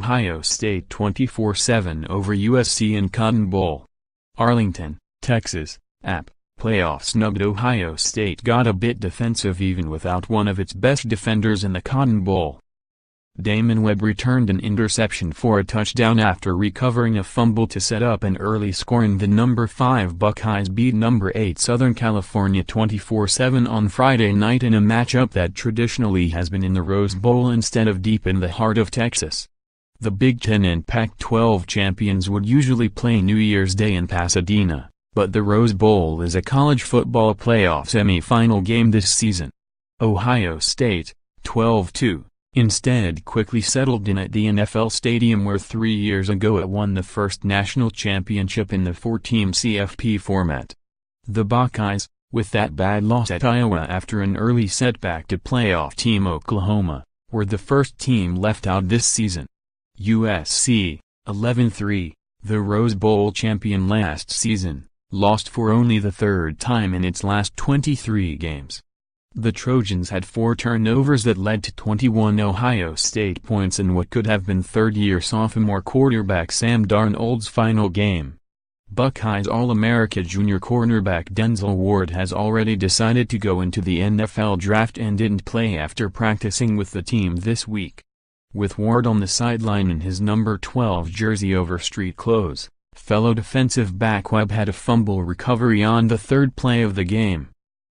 Ohio State 24-7 over USC in Cotton Bowl. Arlington, Texas, App. Playoff-snubbed Ohio State got a bit defensive even without one of its best defenders in the Cotton Bowl. Damon Webb returned an interception for a touchdown after recovering a fumble to set up an early score, and the number 5 Buckeyes beat number 8 Southern California 24-7 on Friday night in a matchup that traditionally has been in the Rose Bowl instead of deep in the heart of Texas. The Big Ten and Pac-12 champions would usually play New Year's Day in Pasadena, but the Rose Bowl is a college football playoff semifinal game this season. Ohio State, 12-2, instead quickly settled in at the NFL stadium where 3 years ago it won the first national championship in the 4-team CFP format. The Buckeyes, with that bad loss at Iowa after an early setback to playoff team Oklahoma, were the first team left out this season. USC, 11-3, the Rose Bowl champion last season, lost for only the third time in its last 23 games. The Trojans had 4 turnovers that led to 21 Ohio State points in what could have been third-year sophomore quarterback Sam Darnold's final game. Buckeyes All-America junior cornerback Denzel Ward has already decided to go into the NFL draft and didn't play after practicing with the team this week. With Ward on the sideline in his number 12 jersey over street clothes, fellow defensive back Webb had a fumble recovery on the third play of the game.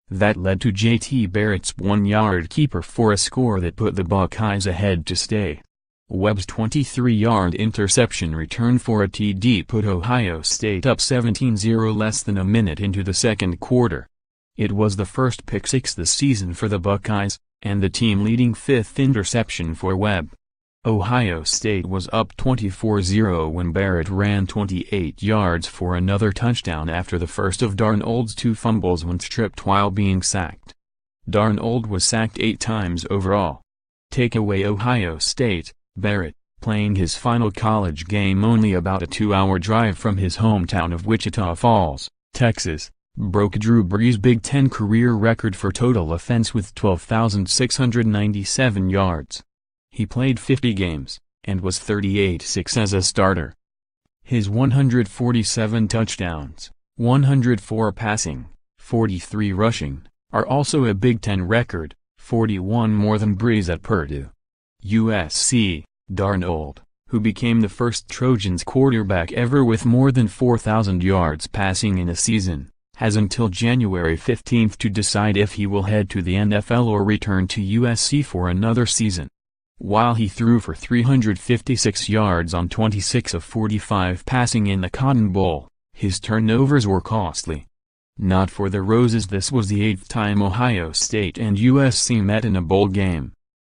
That led to J.T. Barrett's 1-yard keeper for a score that put the Buckeyes ahead to stay. Webb's 23-yard interception return for a TD put Ohio State up 17-0 less than a minute into the second quarter. It was the first pick six this season for the Buckeyes, and the team-leading 5th interception for Webb. Ohio State was up 24-0 when Barrett ran 28 yards for another touchdown after the first of Darnold's 2 fumbles when stripped while being sacked. Darnold was sacked 8 times overall. Take away Ohio State, Barrett, playing his final college game only about a 2-hour drive from his hometown of Wichita Falls, Texas, broke Drew Brees' Big Ten career record for total offense with 12,697 yards. He played 50 games, and was 38-6 as a starter. His 147 touchdowns, 104 passing, 43 rushing, are also a Big Ten record, 41 more than Brees at Purdue. USC, Darnold, who became the first Trojans quarterback ever with more than 4,000 yards passing in a season, has until January 15 to decide if he will head to the NFL or return to USC for another season. While he threw for 356 yards on 26 of 45 passing in the Cotton Bowl, his turnovers were costly. Not for the Roses. This was the 8th time Ohio State and USC met in a bowl game.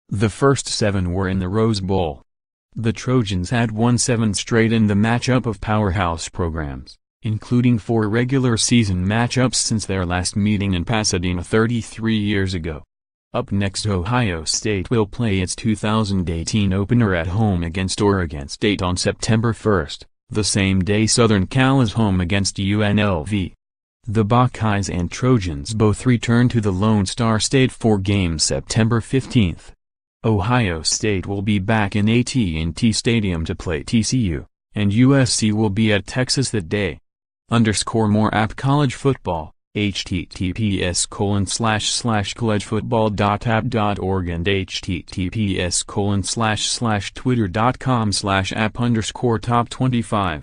The first 7 were in the Rose Bowl. The Trojans had won 7 straight in the matchup of powerhouse programs, including 4 regular season matchups since their last meeting in Pasadena 33 years ago. Up next, Ohio State will play its 2018 opener at home against Oregon State on September 1, the same day Southern Cal is home against UNLV. The Buckeyes and Trojans both return to the Lone Star State for games September 15. Ohio State will be back in AT&T Stadium to play TCU, and USC will be at Texas that day. More App College Football, https://collegefootball.app.org and https://twitter.com/app_top25.